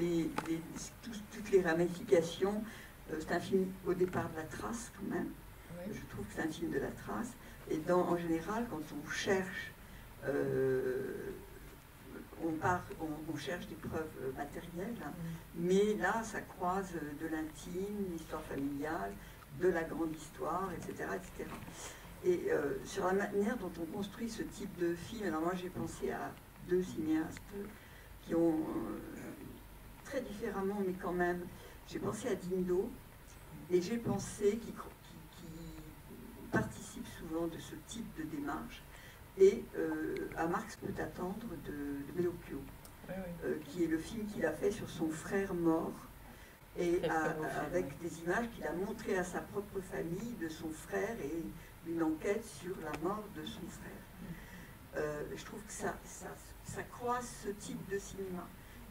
toutes les ramifications, c'est un film au départ de la trace quand même. Oui. Je trouve que c'est un film de la trace. Et en général, quand on cherche on cherche des preuves matérielles, hein, mais là, ça croise de l'intime, l'histoire familiale, de la grande histoire, etc. etc. Et sur la manière dont on construit ce type de film, alors moi j'ai pensé à deux cinéastes qui ont, très différemment, mais quand même, j'ai pensé à Dindo, et j'ai pensé qui participe souvent de ce type de démarche, et à Marx peut attendre de Bellocchio, oui, oui. Qui est le film qu'il a fait sur son frère mort, et avec des images qu'il a montrées à sa propre famille de son frère et une enquête sur la mort de son frère. Je trouve que ça croise ce type de cinéma.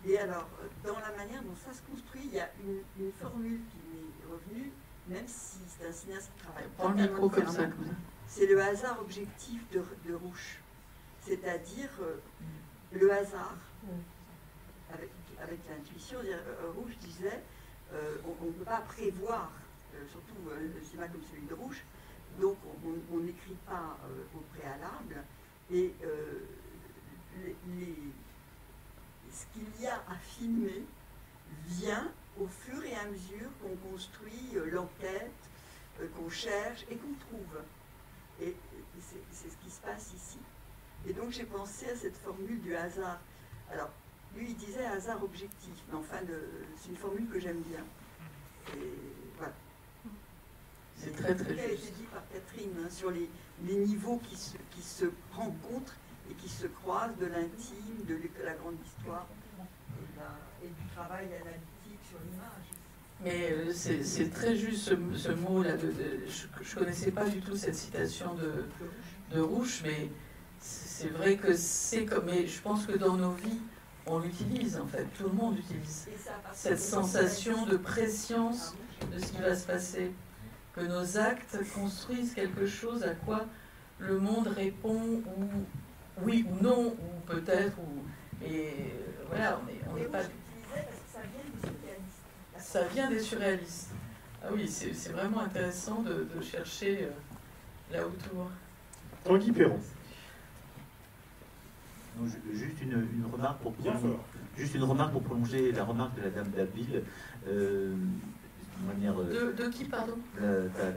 Et alors, dans la manière dont ça se construit, il y a une formule qui m'est revenue, même si c'est un cinéaste qui travaille pas le micro comme ça. C'est le hasard objectif de Rouch. C'est-à-dire le hasard, avec l'intuition. Rouch disait, on ne peut pas prévoir, surtout le cinéma comme celui de Rouch, donc on n'écrit pas au préalable. Et ce qu'il y a à filmer vient au fur et à mesure qu'on construit l'enquête, qu'on cherche et qu'on trouve. Et c'est ce qui se passe ici. Et donc j'ai pensé à cette formule du hasard. Alors, lui il disait hasard objectif, mais enfin c'est une formule que j'aime bien. Et voilà. C'est très très juste. Ça a été dit par Catherine, hein, sur les niveaux qui se rencontrent et qui se croisent, de l'intime, de la grande histoire et du travail analytique sur l'image. Mais c'est très juste ce mot-là. Je ne connaissais pas du tout cette citation de Rouch, mais c'est vrai que c'est comme. Mais je pense que dans nos vies, on l'utilise en fait. Tout le monde utilise cette sensation de préscience de ce qui va se passer. que nos actes construisent quelque chose à quoi le monde répond, ou oui ou non, ou peut-être, et voilà, on n'est pas... Ça vient des surréalistes. Ah oui, c'est vraiment intéressant de chercher là autour. Tanguy Perron. Juste une remarque pour prolonger la remarque de la dame d'Abbeville. De qui, pardon?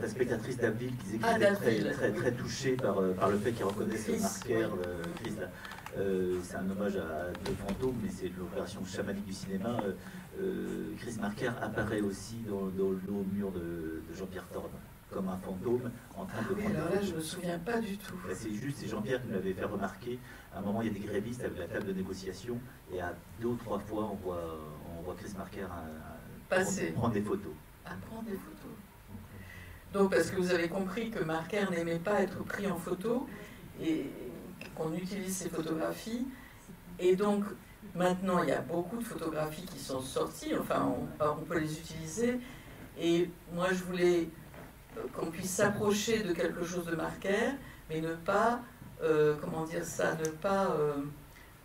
Ta spectatrice d'Abbeville qui disait qu'elle était très touchée par le fait qu'il reconnaisse Marker, Chris. C'est un hommage à deux fantômes, mais c'est l'opération chamanique du cinéma. Chris Marker apparaît aussi dans le mur de Jean-Pierre Thorne, comme un fantôme en train de... alors là, je ne me souviens pas du tout. C'est Jean-Pierre qui me l'avait fait remarquer. À un moment, il y a des grévistes avec la table de négociation, et à 2 ou 3 fois, on voit Chris Marker prendre des photos. Prendre des photos. Donc, parce que vous avez compris que Marker n'aimait pas être pris en photo, et qu'on utilise ses photographies, et donc maintenant il y a beaucoup de photographies qui sont sorties, enfin on peut les utiliser, et moi je voulais qu'on puisse s'approcher de quelque chose de Marker, mais ne pas, ne pas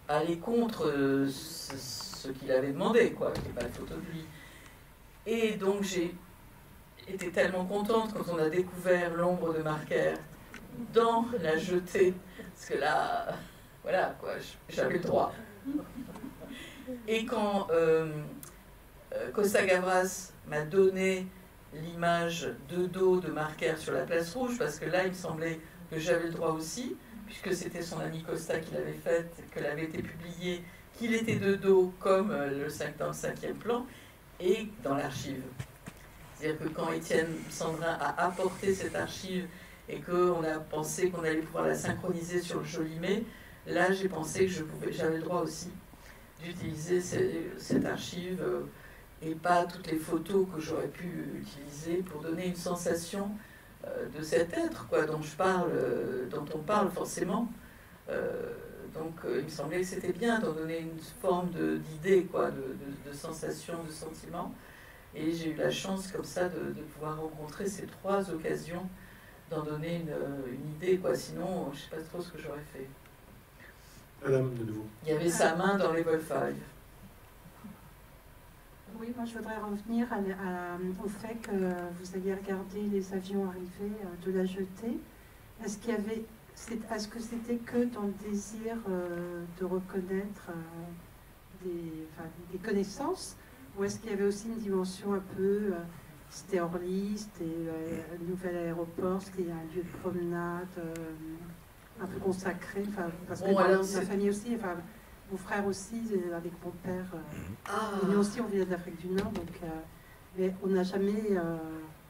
aller contre ce qu'il avait demandé, quoi, qu'il n'y ait pas de photo de lui. Et donc j'ai été tellement contente quand on a découvert l'ombre de Marker dans la jetée, parce que là, voilà, quoi, j'avais le droit. Et quand Costa Gavras m'a donné l'image de dos de Marker sur la place rouge, parce que là, il me semblait que j'avais le droit aussi, puisque c'était son ami Costa qui l'avait faite, qu'elle avait été publiée, qu'il était de dos comme dans le 5e plan, et dans l'archive. C'est-à-dire que quand Étienne Sandrin a apporté cette archive et qu'on a pensé qu'on allait pouvoir la synchroniser sur le Jolimet, là j'ai pensé que j'avais le droit aussi d'utiliser cette archive et pas toutes les photos que j'aurais pu utiliser pour donner une sensation de cet être, quoi, dont on parle forcément. Donc il me semblait que c'était bien d'en donner une forme d'idée, quoi, de sensation, de sentiment. Et j'ai eu la chance comme ça de pouvoir rencontrer ces 3 occasions, d'en donner une idée, quoi. Sinon, je ne sais pas trop ce que j'aurais fait. Madame, de nouveau. Il y avait sa main dans les Wolfsburg. Oui, moi je voudrais revenir au fait que vous aviez regardé les avions arriver de la jetée. Est-ce que c'était que dans le désir de reconnaître des connaissances, ou est-ce qu'il y avait aussi une dimension un peu, c'était Orly, c'était le nouvel aéroport, c'était un lieu de promenade un peu consacré, parce que ma famille aussi, mon frère aussi, avec mon père, nous aussi on vient d'Afrique du Nord, donc mais on n'a jamais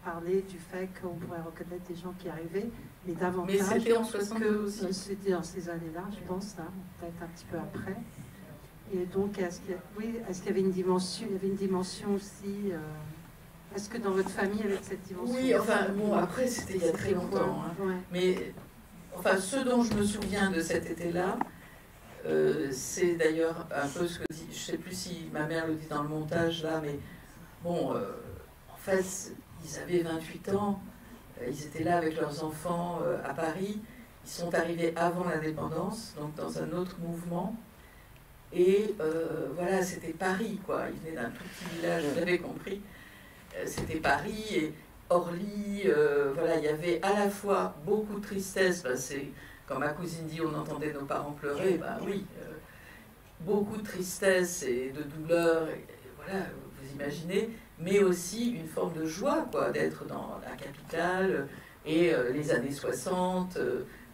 parlé du fait qu'on pourrait reconnaître des gens qui arrivaient, mais davantage. Mais c'était en 62 aussi. C'était dans ces années-là, je pense, peut-être un petit peu après. Et donc, est-ce qu'il y avait une dimension, aussi, est-ce que dans votre famille, avec cette dimension? Oui, enfin, bon, après, c'était il y a très longtemps. Hein. Ouais. Mais, enfin, ce dont je me souviens de cet été-là, c'est d'ailleurs un peu ce que dit, je ne sais plus si ma mère le dit dans le montage, là, mais bon, en fait, ils avaient 28 ans, ils étaient là avec leurs enfants à Paris, ils sont arrivés avant l'indépendance, donc dans un autre mouvement. Et voilà, c'était Paris, quoi. Ils venaient d'un tout petit village, vous l'avez compris. C'était Paris et Orly. Voilà, il y avait à la fois beaucoup de tristesse. C'est quand ma cousine dit on entendait nos parents pleurer. Ben oui, beaucoup de tristesse et de douleur. Et voilà, vous imaginez. Mais aussi une forme de joie, quoi, d'être dans la capitale et les années 60,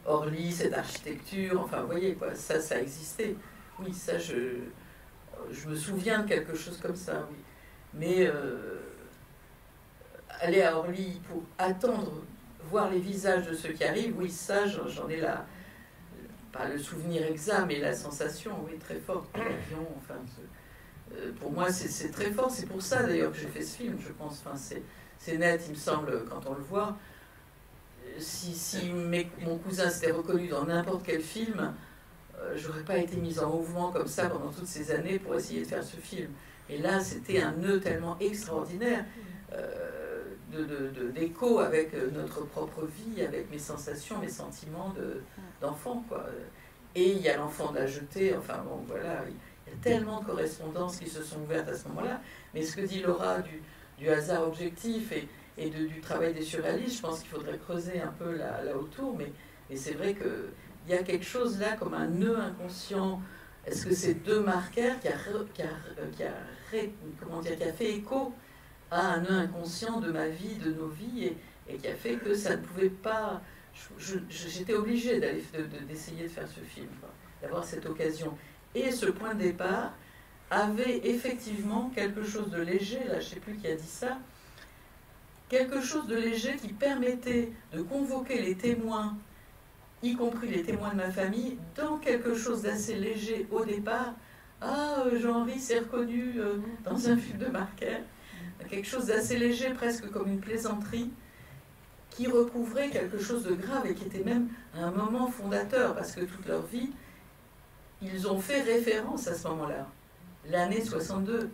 Orly, cette architecture. Enfin, vous voyez, quoi, ça existait. Oui, ça, je me souviens de quelque chose comme ça, oui. Mais aller à Orly pour attendre, voir les visages de ceux qui arrivent, oui, ça, j'en ai là, pas le souvenir exact, mais la sensation, oui, très forte. L'avion, enfin, pour moi, c'est très fort. C'est pour ça, d'ailleurs, que j'ai fait ce film, je pense. Enfin, c'est net, il me semble, quand on le voit. Si mon cousin s'était reconnu dans n'importe quel film, j'aurais pas été mise en mouvement comme ça pendant toutes ces années pour essayer de faire ce film. Et là, c'était un nœud tellement extraordinaire d'écho avec notre propre vie, avec mes sensations, mes sentiments d'enfant, quoi. Et il y a l'enfant de la jetée, enfin bon, voilà, il y a tellement de correspondances qui se sont ouvertes à ce moment-là. Mais ce que dit Laura du hasard objectif et du travail des surréalistes, je pense qu'il faudrait creuser un peu là autour, mais c'est vrai qu'il y a quelque chose là comme un nœud inconscient. Est-ce que c'est de Marker qui a fait écho à un nœud inconscient de ma vie, de nos vies, et qui a fait que ça ne pouvait pas... J'étais obligée d'essayer de faire ce film, d'avoir cette occasion. Et ce point de départ avait effectivement quelque chose de léger, là je ne sais plus qui a dit ça, quelque chose de léger qui permettait de convoquer les témoins, y compris les témoins de ma famille, dans quelque chose d'assez léger au départ. Ah, Jean-Henri s'est reconnu dans un film de Marker. Quelque chose d'assez léger, presque comme une plaisanterie, qui recouvrait quelque chose de grave et qui était même un moment fondateur, parce que toute leur vie, ils ont fait référence à ce moment-là, l'année 62.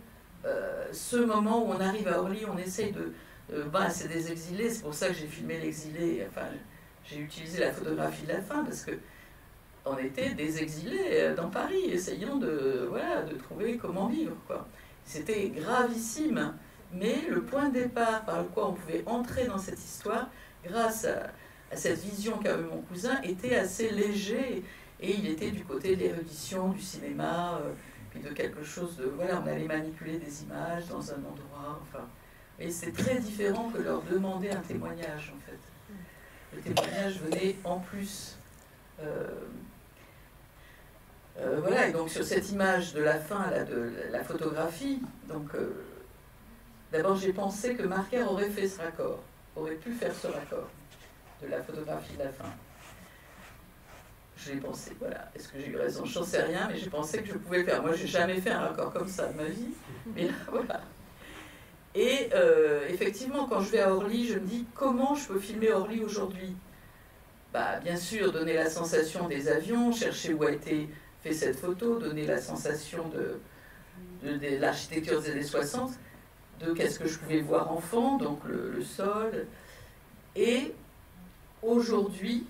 Ce moment où on arrive à Orly, on essaye c'est des exilés, c'est pour ça que j'ai filmé l'exilé, enfin, j'ai utilisé la photographie de la fin, parce que on était des exilés dans Paris, essayant de trouver comment vivre, quoi. C'était gravissime, mais le point de départ par lequel on pouvait entrer dans cette histoire, grâce à cette vision qu'avait mon cousin, était assez léger, et il était du côté de l'érudition, du cinéma, puis de quelque chose de... Voilà, on allait manipuler des images dans un endroit, enfin... Et c'est très différent que leur demander un témoignage, en fait. Le témoignage venait en plus. Voilà, et donc sur cette image de la fin, là, de la photographie, donc d'abord j'ai pensé que Marker aurait fait ce raccord, aurait pu faire ce raccord de la photographie de la fin. J'ai pensé, voilà, est-ce que j'ai eu raison? J'en sais rien, mais j'ai pensé que je pouvais le faire. Moi, j'ai jamais fait un raccord comme ça de ma vie, mais là, voilà. Et effectivement, quand je vais à Orly, je me dis comment je peux filmer Orly aujourd'hui? Bien sûr, donner la sensation des avions, chercher où a été fait cette photo, donner la sensation de l'architecture des années 60, de qu'est-ce que je pouvais voir enfant, donc le sol. Et aujourd'hui,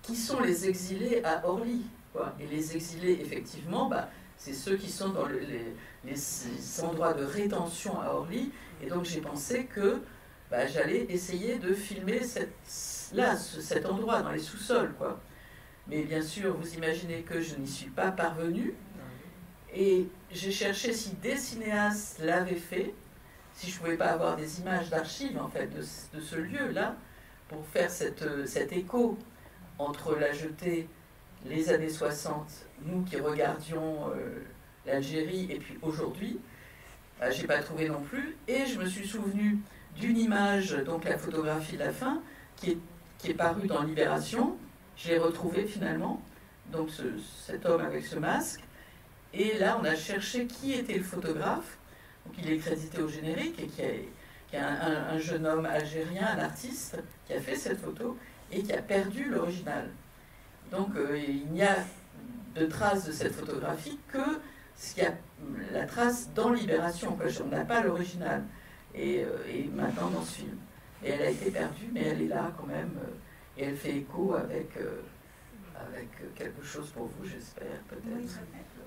qui sont les exilés à Orly, quoi. Et les exilés, effectivement, c'est ceux qui sont dans les endroits de rétention à Orly. Et donc j'ai pensé que j'allais essayer de filmer cet endroit, dans les sous-sols, quoi. Mais bien sûr, vous imaginez que je n'y suis pas parvenue. Et j'ai cherché si des cinéastes l'avaient fait, si je ne pouvais pas avoir des images d'archives, en fait, de ce lieu-là, pour faire cet écho entre la jetée, les années 60, nous qui regardions l'Algérie, et puis aujourd'hui, j'ai pas trouvé non plus. Et je me suis souvenue d'une image, donc la photographie de la fin, qui est parue dans Libération. Je l'ai retrouvée finalement, donc cet homme avec ce masque. Et là, on a cherché qui était le photographe. Donc il est crédité au générique, et qui est un jeune homme algérien, un artiste, qui a fait cette photo et qui a perdu l'original. Donc il n'y a de traces de cette photographie que ce qu'il y a la trace dans Libération, quoi. On n'a pas l'original. Et maintenant dans ce film. Et elle a été perdue, mais elle est là quand même. Et elle fait écho avec quelque chose pour vous, j'espère, peut-être. Oui,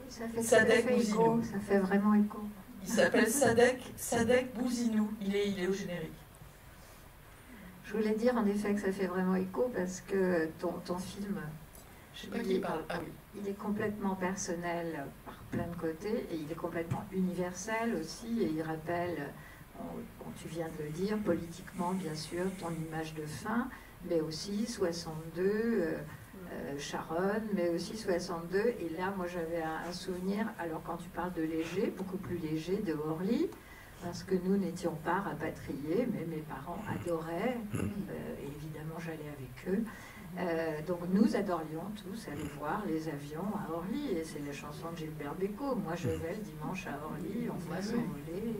ça fait Sadek écho, Bouzinou. ça fait vraiment écho. Il s'appelle Sadek Bouzinou. Il est au générique. Je voulais dire en effet que ça fait vraiment écho parce que ton film, je sais pas qui parle. Ah oui. Il est complètement personnel par plein de côtés et il est complètement universel aussi, et il rappelle, tu viens de le dire, politiquement bien sûr, ton image de fin, mais aussi 62, Charonne, mais aussi 62. Et là, moi j'avais un souvenir, alors quand tu parles de léger, beaucoup plus léger, de Orly, parce que nous n'étions pas rapatriés, mais mes parents adoraient, et évidemment j'allais avec eux. Donc nous adorions tous aller voir les avions à Orly, et c'est la chanson de Gilbert Bécaud. Moi je vais le dimanche à Orly, on voit s'envoler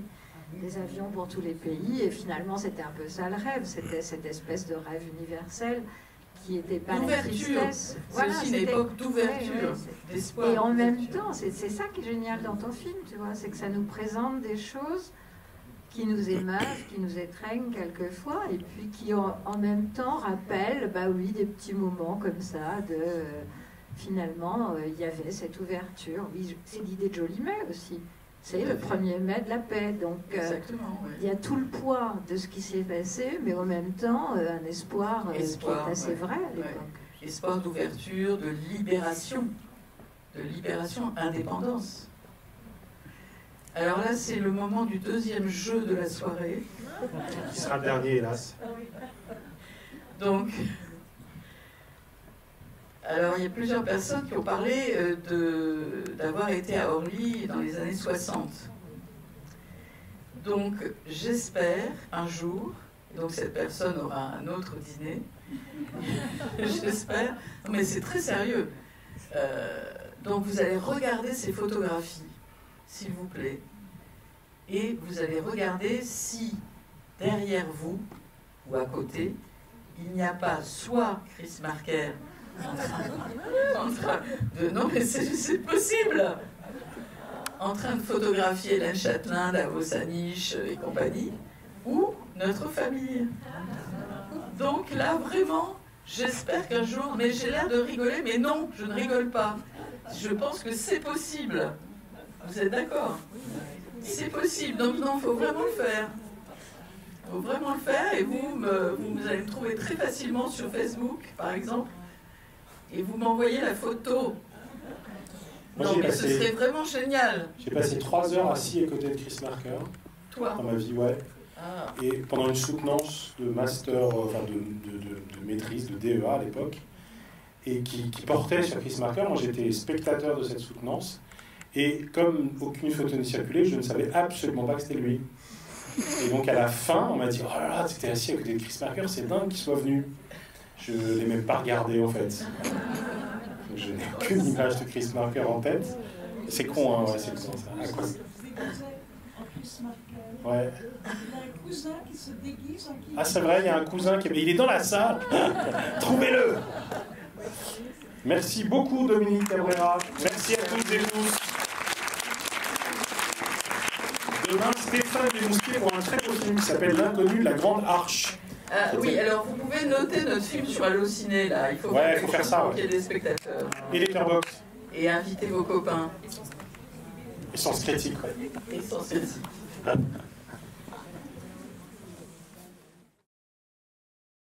des avions pour tous les pays, et finalement c'était un peu ça le rêve, c'était cette espèce de rêve universel qui n'était pas la tristesse. C'est aussi une époque d'ouverture, d'espoir. Et en même temps, c'est ça qui est génial dans ton film, tu vois, c'est que ça nous présente des choses qui nous émeuvent, qui nous étreignent quelquefois, et puis qui en même temps rappellent, bah oui, des petits moments comme ça, de finalement, il y avait cette ouverture. Oui, c'est l'idée de Jolimet aussi. C'est le 1er mai de la paix. Donc, il y a tout le poids de ce qui s'est passé, mais en même temps, un espoir, qui est assez vrai à l'époque. Espoir d'ouverture, de libération, indépendance. Alors là, c'est le moment du deuxième jeu de la soirée. Qui sera le dernier, hélas. Donc, alors il y a plusieurs personnes qui ont parlé d'avoir été à Orly dans les années 60. Donc, j'espère un jour, donc cette personne aura un autre dîner, j'espère, mais c'est très sérieux. Donc, vous allez regarder ces photographies, s'il vous plaît, et vous allez regarder si derrière vous ou à côté, il n'y a pas soit Chris Marker en train de... Non mais c'est possible, en train de photographier Hélène Châtelain, Davos Anish et compagnie, ou notre famille. Donc là vraiment, j'espère qu'un jour, mais j'ai l'air de rigoler, mais non, je ne rigole pas. Je pense que c'est possible. Vous êtes d'accord? C'est possible, donc non, il faut vraiment le faire. Il faut vraiment le faire, et vous allez me trouver très facilement sur Facebook, par exemple, et vous m'envoyez la photo. Moi, non, mais ce serait vraiment génial. J'ai passé 3 heures assis à côté de Chris Marker. Toi? Dans ma vie, ouais. Ah. Et pendant une soutenance de master, enfin de maîtrise, de DEA à l'époque, et qui portait sur Chris Marker. Moi, j'étais spectateur de cette soutenance. Et comme aucune photo ne circulait, je ne savais absolument pas que c'était lui. Et donc à la fin, on m'a dit « Oh là là, tu étais assis à côté de Chris Marker, c'est dingue qu'il soit venu. » Je ne l'ai même pas regardé en fait. Donc, je n'ai aucune image de Chris Marker en tête. C'est con, hein, ouais, c'est con ça. À quoi... Ouais. Il y a un cousin qui se déguise en qui... Ah c'est vrai, il y a un cousin qui... Il est dans la salle. Trouvez-le. Merci beaucoup Dominique Cabrera. Merci à toutes et tous. Demain, Stéphane Desmousquier pour un très beau film qui s'appelle L'inconnu, la grande arche. Oui, alors vous pouvez noter notre film sur Allociné, là. Il faut, faut faire ça. Il y ait des spectateurs. Et Letterboxd. Et inviter vos copains. Et Sens Critique. Et Sens Critique.